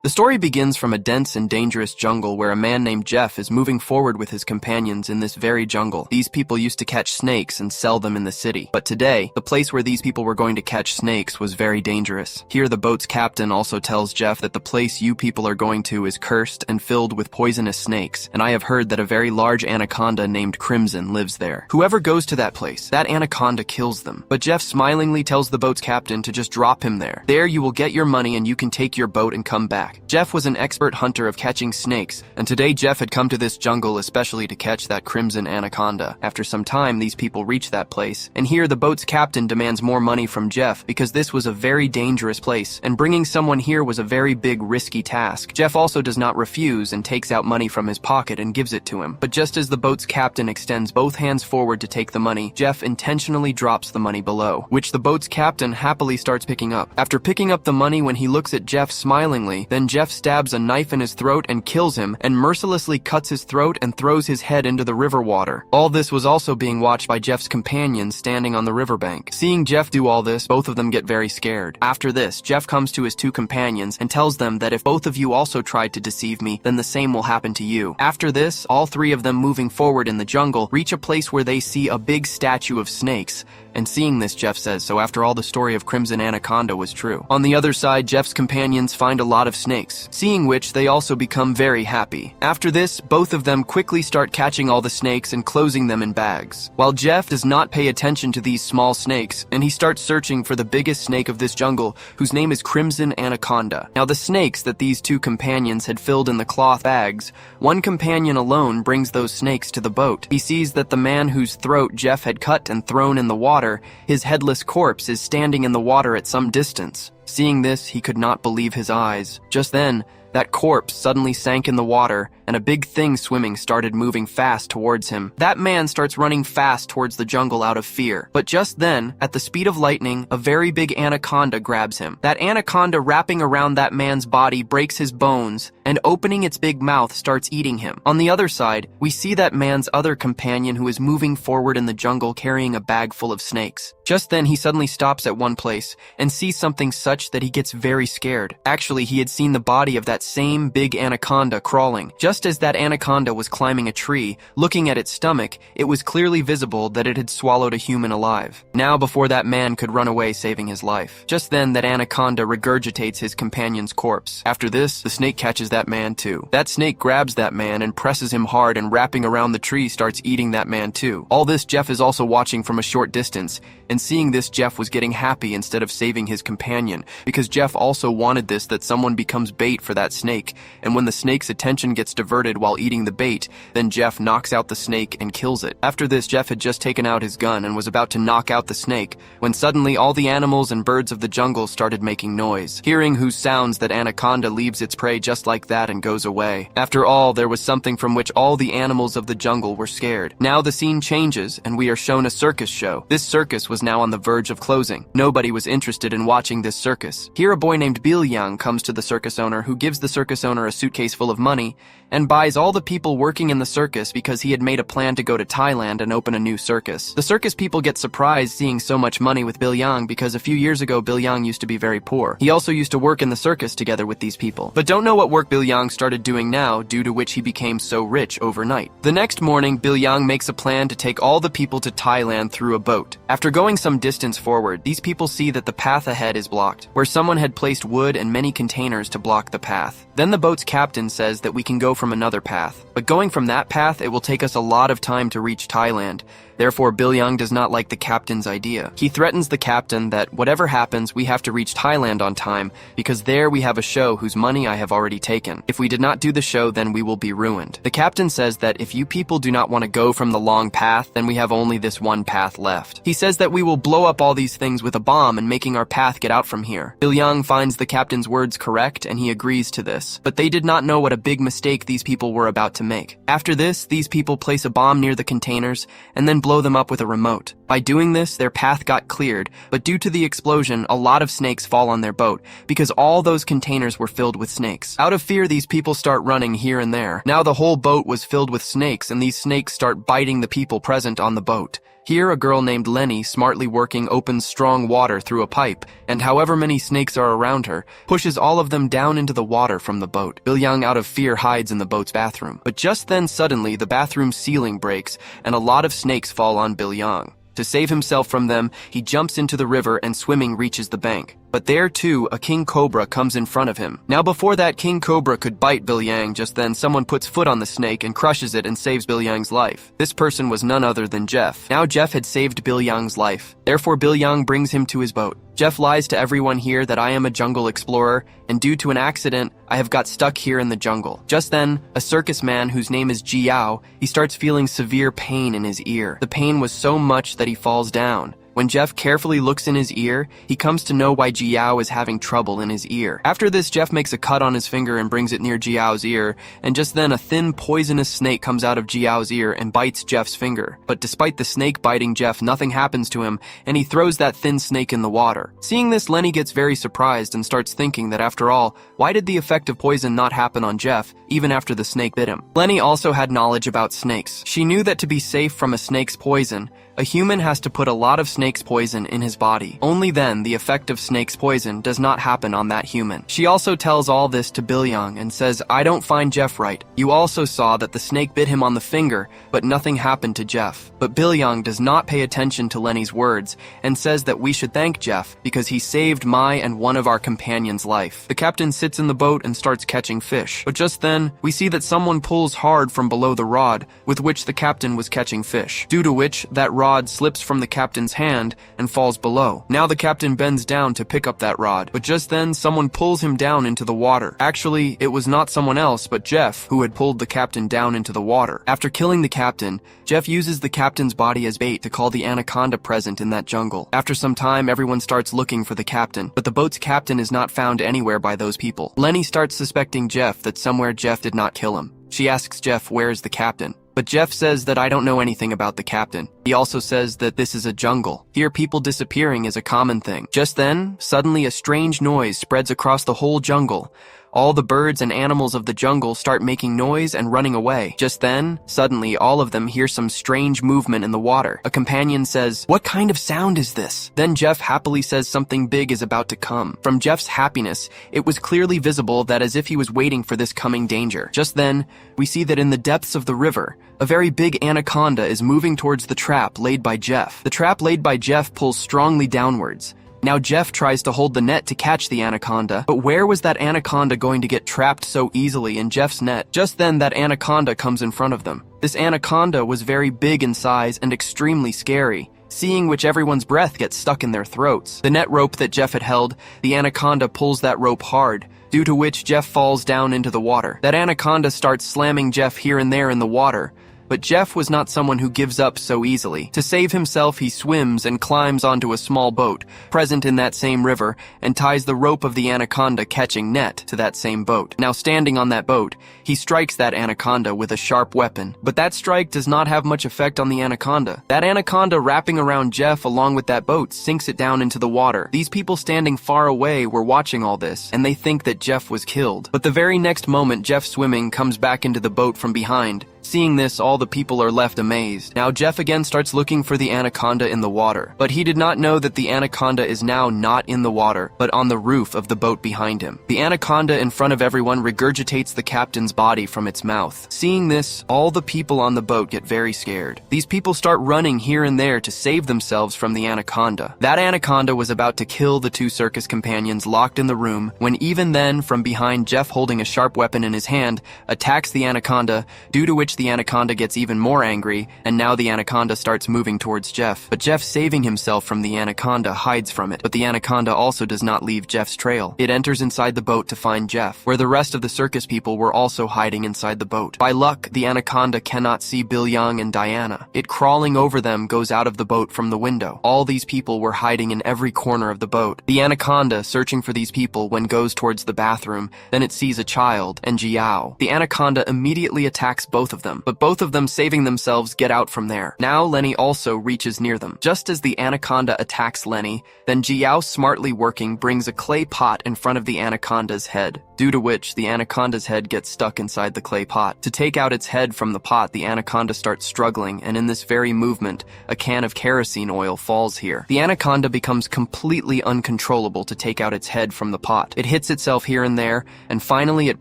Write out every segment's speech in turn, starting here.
The story begins from a dense and dangerous jungle where a man named Jeff is moving forward with his companions in this very jungle. These people used to catch snakes and sell them in the city. But today, the place where these people were going to catch snakes was very dangerous. Here, the boat's captain also tells Jeff that the place you people are going to is cursed and filled with poisonous snakes, and I have heard that a very large anaconda named Crimson lives there. Whoever goes to that place, that anaconda kills them. But Jeff smilingly tells the boat's captain to just drop him there. There you will get your money and you can take your boat and come back. Jeff was an expert hunter of catching snakes, and today Jeff had come to this jungle especially to catch that crimson anaconda. After some time, these people reach that place, and here the boat's captain demands more money from Jeff because this was a very dangerous place, and bringing someone here was a very big risky task. Jeff also does not refuse and takes out money from his pocket and gives it to him. But just as the boat's captain extends both hands forward to take the money, Jeff intentionally drops the money below, which the boat's captain happily starts picking up. After picking up the money, when he looks at Jeff smilingly, then Jeff stabs a knife in his throat and kills him, and mercilessly cuts his throat and throws his head into the river water. All this was also being watched by Jeff's companions standing on the riverbank. Seeing Jeff do all this, both of them get very scared. After this, Jeff comes to his two companions and tells them that if both of you also tried to deceive me, then the same will happen to you. After this, all three of them moving forward in the jungle reach a place where they see a big statue of snakes. And seeing this, Jeff says, so after all, the story of Crimson Anaconda was true. On the other side, Jeff's companions find a lot of snakes, seeing which they also become very happy. After this, both of them quickly start catching all the snakes and closing them in bags. While Jeff does not pay attention to these small snakes, and he starts searching for the biggest snake of this jungle, whose name is Crimson Anaconda. Now the snakes that these two companions had filled in the cloth bags, one companion alone brings those snakes to the boat. He sees that the man whose throat Jeff had cut and thrown in the water, his headless corpse is standing in the water at some distance. Seeing this, he could not believe his eyes. Just then, that corpse suddenly sank in the water, and a big thing swimming started moving fast towards him. That man starts running fast towards the jungle out of fear. But just then, at the speed of lightning, a very big anaconda grabs him. That anaconda wrapping around that man's body breaks his bones, and opening its big mouth starts eating him. On the other side, we see that man's other companion who is moving forward in the jungle carrying a bag full of snakes. Just then, he suddenly stops at one place and sees something such that he gets very scared. Actually, he had seen the body of that same big anaconda crawling. Just as that anaconda was climbing a tree, looking at its stomach, it was clearly visible that it had swallowed a human alive. Now, before that man could run away, saving his life. Just then, that anaconda regurgitates his companion's corpse. After this, the snake catches that man too. That snake grabs that man and presses him hard, and wrapping around the tree starts eating that man too. All this Jeff is also watching from a short distance, and seeing this, Jeff was getting happy instead of saving his companion, because Jeff also wanted this, that someone becomes bait for that snake, and when the snake's attention gets diverted while eating the bait, then Jeff knocks out the snake and kills it. After this, Jeff had just taken out his gun and was about to knock out the snake, when suddenly all the animals and birds of the jungle started making noise. Hearing whose sounds, that anaconda leaves its prey just like that and goes away. After all, there was something from which all the animals of the jungle were scared. Now the scene changes, and we are shown a circus show. This circus was now on the verge of closing. Nobody was interested in watching this circus. Here a boy named Bilyang comes to the circus owner, who gives the circus owner a suitcase full of money and buys all the people working in the circus because he had made a plan to go to Thailand and open a new circus. The circus people get surprised seeing so much money with Bilyang because a few years ago Bilyang used to be very poor. He also used to work in the circus together with these people, but don't know what work Bilyang started doing now, due to which he became so rich overnight. The next morning, Bilyang makes a plan to take all the people to Thailand through a boat. After going some distance forward, these people see that the path ahead is blocked, where someone had placed wood and many containers to block the path. Then the boat's captain says that we can go from another path, but going from that path, it will take us a lot of time to reach Thailand. Therefore, Bilyang does not like the captain's idea. He threatens the captain that whatever happens, we have to reach Thailand on time, because there we have a show whose money I have already taken. If we did not do the show, then we will be ruined. The captain says that if you people do not want to go from the long path, then we have only this one path left. He says that we will blow up all these things with a bomb and making our path get out from here. Bilyang finds the captain's words correct, and he agrees to this. But they did not know what a big mistake these people were about to make. After this, these people place a bomb near the containers and then blow them up with a remote. By doing this, their path got cleared, but due to the explosion, a lot of snakes fall on their boat because all those containers were filled with snakes. Out of fear, these people start running here and there. Now the whole boat was filled with snakes, and these snakes start biting the people present on the boat. Here, a girl named Lenny, smartly working, opens strong water through a pipe, and however many snakes are around her, pushes all of them down into the water from the boat. Bill-young, out of fear, hides in the boat's bathroom. But just then, suddenly, the bathroom ceiling breaks, and a lot of snakes fall on Bill-young. To save himself from them, he jumps into the river and swimming reaches the bank. But there, too, a king cobra comes in front of him. Now, before that king cobra could bite Bill-young, just then someone puts foot on the snake and crushes it and saves Bill-young's life. This person was none other than Jeff. Now Jeff had saved Bill-young's life. Therefore, Bill-young brings him to his boat. Jeff lies to everyone here that I am a jungle explorer, and due to an accident, I have got stuck here in the jungle. Just then, a circus man whose name is Jiao, he starts feeling severe pain in his ear. The pain was so much that he falls down. When Jeff carefully looks in his ear, he comes to know why Jiao is having trouble in his ear. After this, Jeff makes a cut on his finger and brings it near Jiao's ear, and just then a thin, poisonous snake comes out of Jiao's ear and bites Jeff's finger. But despite the snake biting Jeff, nothing happens to him, and he throws that thin snake in the water. Seeing this, Lenny gets very surprised and starts thinking that after all, why did the effect of poison not happen on Jeff, even after the snake bit him? Lenny also had knowledge about snakes. She knew that to be safe from a snake's poison, a human has to put a lot of snake's poison in his body. Only then the effect of snake's poison does not happen on that human. She also tells all this to Bill-young and says, I don't find Jeff right. You also saw that the snake bit him on the finger, but nothing happened to Jeff. But Bill-young does not pay attention to Lenny's words and says that we should thank Jeff because he saved my and one of our companions' life. The captain sits in the boat and starts catching fish. But just then, we see that someone pulls hard from below the rod with which the captain was catching fish, due to which that rod slips from the captain's hand and falls below. Now the captain bends down to pick up that rod, but just then someone pulls him down into the water. Actually, it was not someone else but Jeff who had pulled the captain down into the water. After killing the captain, Jeff uses the captain's body as bait to call the anaconda present in that jungle. After some time, everyone starts looking for the captain, but the boat's captain is not found anywhere by those people. Lenny starts suspecting Jeff that somewhere Jeff did not kill him. She asks Jeff where's the captain. But Jeff says that I don't know anything about the captain. He also says that this is a jungle. Here, people disappearing is a common thing. Just then, suddenly a strange noise spreads across the whole jungle. All the birds and animals of the jungle start making noise and running away. Just then, suddenly, all of them hear some strange movement in the water. A companion says, "What kind of sound is this?" Then Jeff happily says something big is about to come. From Jeff's happiness, it was clearly visible that as if he was waiting for this coming danger. Just then, we see that in the depths of the river, a very big anaconda is moving towards the trap laid by Jeff. The trap laid by Jeff pulls strongly downwards. Now Jeff tries to hold the net to catch the anaconda, but where was that anaconda going to get trapped so easily in Jeff's net? Just then that anaconda comes in front of them. This anaconda was very big in size and extremely scary, seeing which everyone's breath gets stuck in their throats. The net rope that Jeff had held, the anaconda pulls that rope hard, due to which Jeff falls down into the water. That anaconda starts slamming Jeff here and there in the water, but Jeff was not someone who gives up so easily. To save himself, he swims and climbs onto a small boat, present in that same river, and ties the rope of the anaconda catching net to that same boat. Now standing on that boat, he strikes that anaconda with a sharp weapon, but that strike does not have much effect on the anaconda. That anaconda wrapping around Jeff along with that boat sinks it down into the water. These people standing far away were watching all this, and they think that Jeff was killed. But the very next moment, Jeff swimming comes back into the boat from behind. Seeing this, all the people are left amazed. Now Jeff again starts looking for the anaconda in the water, but he did not know that the anaconda is now not in the water, but on the roof of the boat behind him. The anaconda in front of everyone regurgitates the captain's body from its mouth. Seeing this, all the people on the boat get very scared. These people start running here and there to save themselves from the anaconda. That anaconda was about to kill the two circus companions locked in the room, when even then, from behind, Jeff holding a sharp weapon in his hand, attacks the anaconda, due to which the anaconda gets even more angry, and now the anaconda starts moving towards Jeff. But Jeff, saving himself from the anaconda, hides from it. But the anaconda also does not leave Jeff's trail. It enters inside the boat to find Jeff, where the rest of the circus people were also hiding inside the boat. By luck, the anaconda cannot see Bill-young and Diana. It, crawling over them, goes out of the boat from the window. All these people were hiding in every corner of the boat. The anaconda, searching for these people, when goes towards the bathroom, then it sees a child and Jiao. The anaconda immediately attacks both of of them, but both of them saving themselves get out from there. Now Lenny also reaches near them. Just as the anaconda attacks Lenny, then Jiao, smartly working, brings a clay pot in front of the anaconda's head, due to which the anaconda's head gets stuck inside the clay pot. To take out its head from the pot, the anaconda starts struggling, and in this very movement, a can of kerosene oil falls here. The anaconda becomes completely uncontrollable to take out its head from the pot. It hits itself here and there, and finally it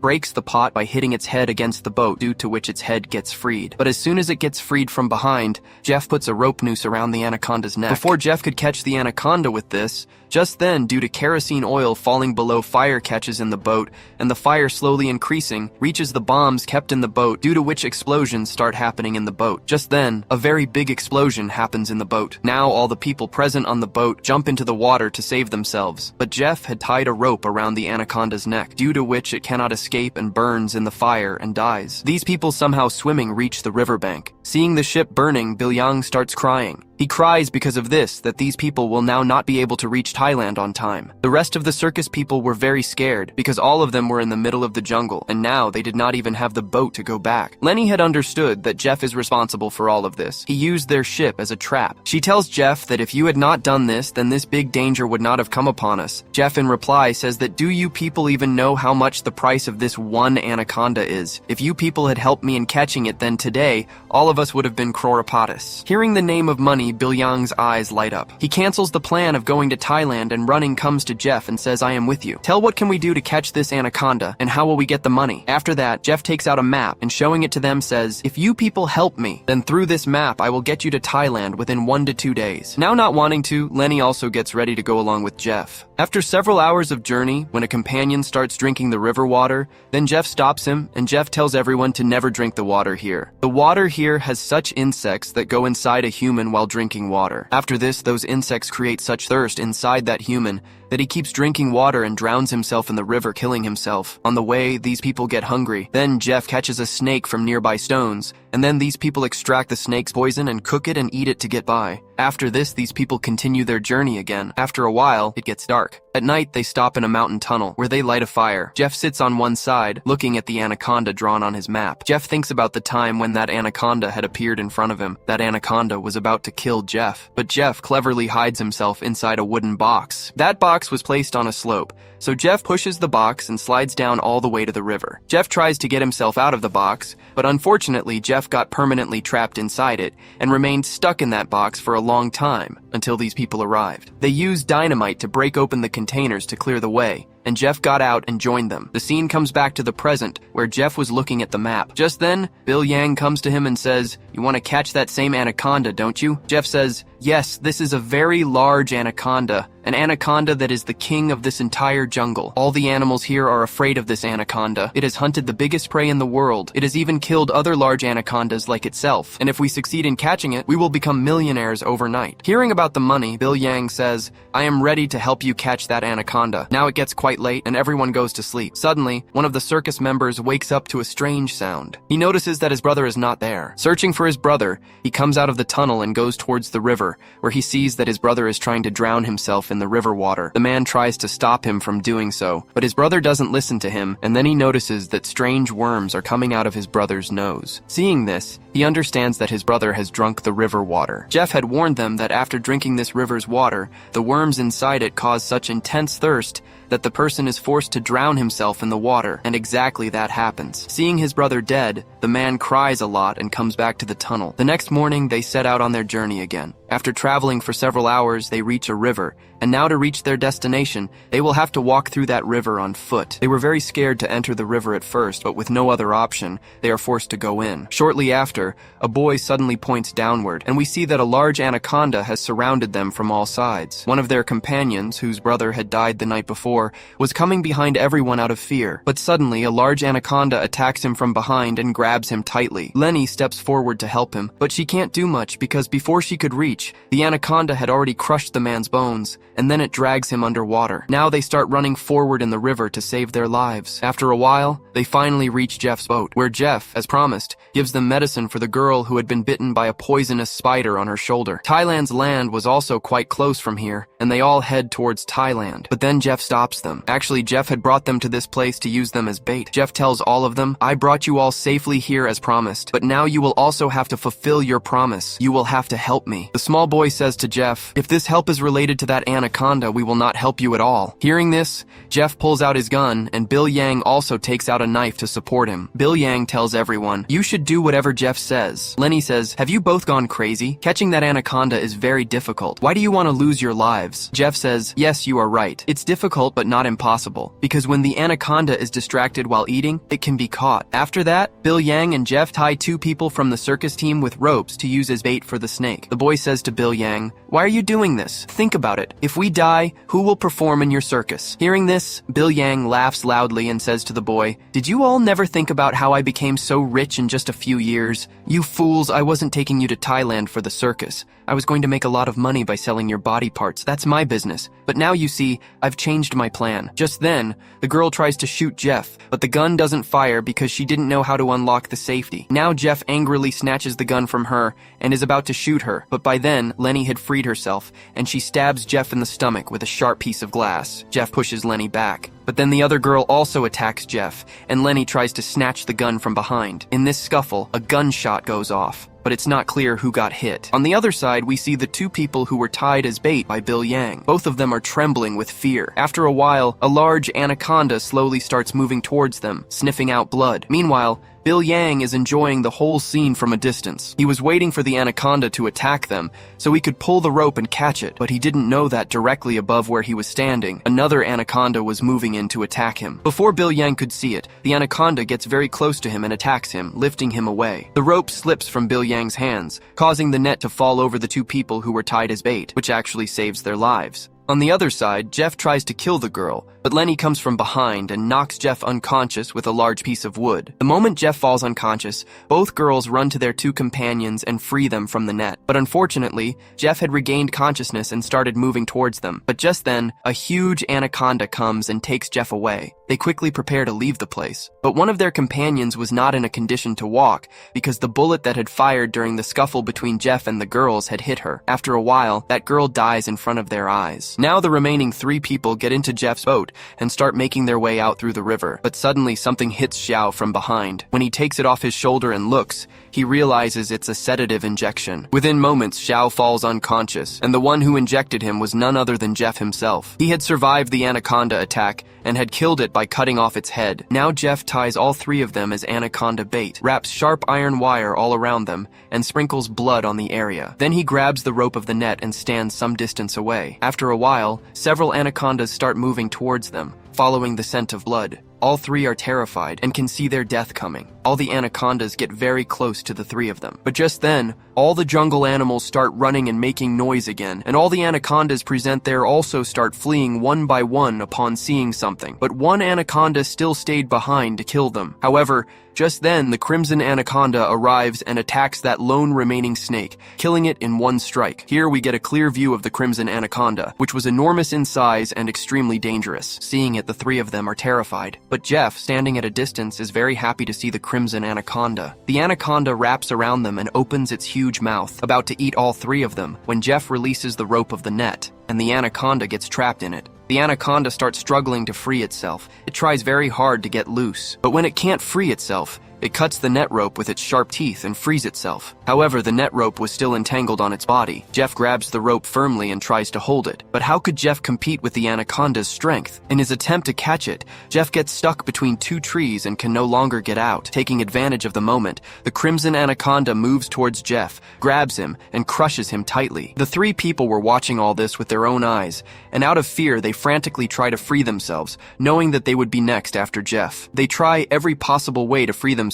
breaks the pot by hitting its head against the boat, due to which its head gets freed. But as soon as it gets freed from behind, Jeff puts a rope noose around the anaconda's neck. Before Jeff could catch the anaconda with this, just then, due to kerosene oil falling below, fire catches in the boat, and the fire slowly increasing, reaches the bombs kept in the boat, due to which explosions start happening in the boat. Just then, a very big explosion happens in the boat. Now all the people present on the boat jump into the water to save themselves, but Jeff had tied a rope around the anaconda's neck, due to which it cannot escape and burns in the fire and dies. These people somehow swimming reach the riverbank. Seeing the ship burning, Bilyang starts crying. He cries because of this, that these people will now not be able to reach Thailand on time. The rest of the circus people were very scared, because all of them were in the middle of the jungle, and now they did not even have the boat to go back. Lenny had understood that Jeff is responsible for all of this. He used their ship as a trap. She tells Jeff that if you had not done this, then this big danger would not have come upon us. Jeff in reply says that, do you people even know how much the price of this one anaconda is? If you people had helped me in catching it, then today, all of us would have been croropotis. Hearing the name of money, Bilyang's eyes light up. He cancels the plan of going to Thailand and running comes to Jeff and says, I am with you. Tell what can we do to catch this anaconda, and how will we get the money? After that, Jeff takes out a map and showing it to them says, if you people help me, then through this map I will get you to Thailand within 1 to 2 days. Now not wanting to, Lenny also gets ready to go along with Jeff. After several hours of journey, when a companion starts drinking the river water, then Jeff stops him, and Jeff tells everyone to never drink the water here. The water here has such insects that go inside a human while drinking water. After this, those insects create such thirst inside that human that he keeps drinking water and drowns himself in the river, killing himself. On the way, these people get hungry. Then Jeff catches a snake from nearby stones, and then these people extract the snake's poison and cook it and eat it to get by. After this, these people continue their journey again. After a while, it gets dark. At night, they stop in a mountain tunnel, where they light a fire. Jeff sits on one side, looking at the anaconda drawn on his map. Jeff thinks about the time when that anaconda had appeared in front of him. That anaconda was about to kill Jeff, but Jeff cleverly hides himself inside a wooden box. That box was placed on a slope, so Jeff pushes the box and slides down all the way to the river. Jeff tries to get himself out of the box, but unfortunately Jeff got permanently trapped inside it and remained stuck in that box for a long time, until these people arrived. They used dynamite to break open the containers to clear the way, and Jeff got out and joined them. The scene comes back to the present, where Jeff was looking at the map. Just then, Bilyang comes to him and says, you want to catch that same anaconda, don't you? Jeff says, yes, this is a very large anaconda, an anaconda that is the king of this entire jungle. All the animals here are afraid of this anaconda. It has hunted the biggest prey in the world. It has even killed other large anacondas like itself, and if we succeed in catching it, we will become millionaires overnight. Hearing about the money, Bilyang says, I am ready to help you catch that anaconda. Now it gets quite late, and everyone goes to sleep. Suddenly, one of the circus members wakes up to a strange sound. He notices that his brother is not there. Searching for his brother, he comes out of the tunnel and goes towards the river, where he sees that his brother is trying to drown himself in the river water. The man tries to stop him from doing so, but his brother doesn't listen to him, and then he notices that strange worms are coming out of his brother's nose. Seeing this, he understands that his brother has drunk the river water. Jeff had warned them that after drinking this river's water, the worms inside it cause such intense thirst that the person is forced to drown himself in the water, and exactly that happens. Seeing his brother dead, the man cries a lot and comes back to the tunnel. The next morning, they set out on their journey again. After traveling for several hours, they reach a river, and now to reach their destination, they will have to walk through that river on foot. They were very scared to enter the river at first, but with no other option, they are forced to go in. Shortly after, a boy suddenly points downward, and we see that a large anaconda has surrounded them from all sides. One of their companions, whose brother had died the night before, was coming behind everyone out of fear, but suddenly a large anaconda attacks him from behind and grabs him tightly. Lenny steps forward to help him, but she can't do much because before she could reach, the anaconda had already crushed the man's bones, and then it drags him underwater. Now they start running forward in the river to save their lives. After a while, they finally reach Jeff's boat, where Jeff, as promised, gives them medicine for the girl who had been bitten by a poisonous spider on her shoulder. Thailand's land was also quite close from here, and they all head towards Thailand. But then Jeff stops them. Actually, Jeff had brought them to this place to use them as bait. Jeff tells all of them, "I brought you all safely here as promised, but now you will also have to fulfill your promise. You will have to help me." The small boy says to Jeff, "If this help is related to that anaconda, we will not help you at all." Hearing this, Jeff pulls out his gun, and Bill Yang also takes out a knife to support him. Bill Yang tells everyone, "You should do whatever Jeff says." Lenny says, "Have you both gone crazy? Catching that anaconda is very difficult. Why do you want to lose your lives?" Jeff says, "Yes, you are right. It's difficult but not impossible, because when the anaconda is distracted while eating, it can be caught." After that, Bill Yang and Jeff tie 2 people from the circus team with ropes to use as bait for the snake. The boy says to Bill Yang, "Why are you doing this? Think about it. If we die, who will perform in your circus?" Hearing this, Bill Yang laughs loudly and says to the boy, "Did you all never think about how I became so rich in just a few years? You fools, I wasn't taking you to Thailand for the circus. I was going to make a lot of money by selling your body parts. That's my business. But now you see, I've changed my plan." Just then, the girl tries to shoot Jeff, but the gun doesn't fire because she didn't know how to unlock the safety. Now Jeff angrily snatches the gun from her and is about to shoot her, but by then, Lenny had freed herself, and she stabs Jeff in the stomach with a sharp piece of glass. Jeff pushes Lenny back. But then the other girl also attacks Jeff, and Lenny tries to snatch the gun from behind. In this scuffle, a gunshot goes off, but it's not clear who got hit. On the other side, we see the 2 people who were tied as bait by Bill Yang. Both of them are trembling with fear. After a while, a large anaconda slowly starts moving towards them, sniffing out blood. Meanwhile, Bill Yang is enjoying the whole scene from a distance. He was waiting for the anaconda to attack them, so he could pull the rope and catch it, but he didn't know that directly above where he was standing, another anaconda was moving in to attack him. Before Bill Yang could see it, the anaconda gets very close to him and attacks him, lifting him away. The rope slips from Bill Yang's hands, causing the net to fall over the 2 people who were tied as bait, which actually saves their lives. On the other side, Jeff tries to kill the girl, but Lenny comes from behind and knocks Jeff unconscious with a large piece of wood. The moment Jeff falls unconscious, both girls run to their 2 companions and free them from the net. But unfortunately, Jeff had regained consciousness and started moving towards them. But just then, a huge anaconda comes and takes Jeff away. They quickly prepare to leave the place. But one of their companions was not in a condition to walk because the bullet that had fired during the scuffle between Jeff and the girls had hit her. After a while, that girl dies in front of their eyes. Now the remaining 3 people get into Jeff's boat and start making their way out through the river. But suddenly something hits Xiao from behind. When he takes it off his shoulder and looks, he realizes it's a sedative injection. Within moments, Xiao falls unconscious, and the one who injected him was none other than Jeff himself. He had survived the anaconda attack and had killed it by cutting off its head. Now Jeff ties all 3 of them as anaconda bait, wraps sharp iron wire all around them, and sprinkles blood on the area. Then he grabs the rope of the net and stands some distance away. After a while, several anacondas start moving towards them, following the scent of blood. All 3 are terrified and can see their death coming. All the anacondas get very close to the 3 of them. But just then, all the jungle animals start running and making noise again, and all the anacondas present there also start fleeing one by one upon seeing something. But one anaconda still stayed behind to kill them. However, just then, the crimson anaconda arrives and attacks that lone remaining snake, killing it in one strike. Here we get a clear view of the crimson anaconda, which was enormous in size and extremely dangerous. Seeing it, the 3 of them are terrified. But Jeff, standing at a distance, is very happy to see the crimson anaconda. The anaconda wraps around them and opens its huge mouth, about to eat all 3 of them, when Jeff releases the rope of the net, and the anaconda gets trapped in it. The anaconda starts struggling to free itself. It tries very hard to get loose, but when it can't free itself, it cuts the net rope with its sharp teeth and frees itself. However, the net rope was still entangled on its body. Jeff grabs the rope firmly and tries to hold it. But how could Jeff compete with the anaconda's strength? In his attempt to catch it, Jeff gets stuck between 2 trees and can no longer get out. Taking advantage of the moment, the crimson anaconda moves towards Jeff, grabs him, and crushes him tightly. The 3 people were watching all this with their own eyes, and out of fear, they frantically try to free themselves, knowing that they would be next after Jeff. They try every possible way to free themselves,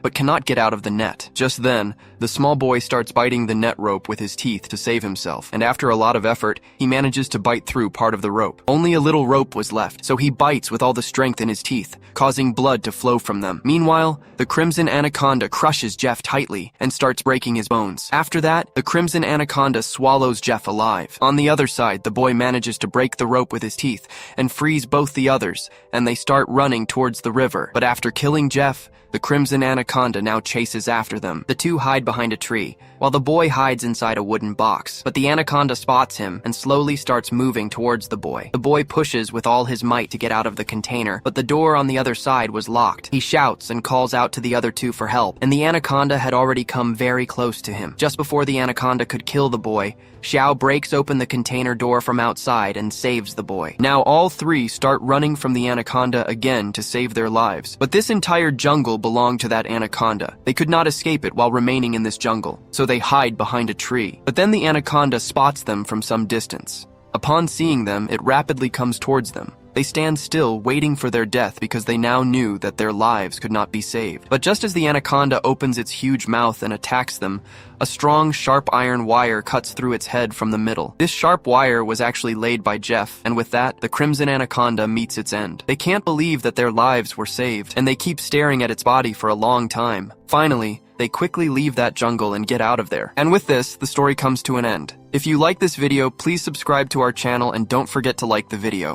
but cannot get out of the net. Just then, the small boy starts biting the net rope with his teeth to save himself, and after a lot of effort, he manages to bite through part of the rope. Only a little rope was left, so he bites with all the strength in his teeth, causing blood to flow from them. Meanwhile, the crimson anaconda crushes Jeff tightly and starts breaking his bones. After that, the crimson anaconda swallows Jeff alive. On the other side, the boy manages to break the rope with his teeth and frees both the others, and they start running towards the river. But after killing Jeff, the crimson anaconda now chases after them. The two hide behind a tree, while the boy hides inside a wooden box. But the anaconda spots him and slowly starts moving towards the boy. The boy pushes with all his might to get out of the container, but the door on the other side was locked. He shouts and calls out to the other two for help, and the anaconda had already come very close to him. Just before the anaconda could kill the boy, Xiao breaks open the container door from outside and saves the boy. Now all three start running from the anaconda again to save their lives. But this entire jungle belonged to that anaconda. They could not escape it while remaining in this jungle, so they hide behind a tree. But then the anaconda spots them from some distance. Upon seeing them, it rapidly comes towards them. They stand still, waiting for their death because they now knew that their lives could not be saved. But just as the anaconda opens its huge mouth and attacks them, a strong, sharp iron wire cuts through its head from the middle. This sharp wire was actually laid by Jeff, and with that, the crimson anaconda meets its end. They can't believe that their lives were saved, and they keep staring at its body for a long time. Finally, they quickly leave that jungle and get out of there. And with this, the story comes to an end. If you like this video, please subscribe to our channel and don't forget to like the video.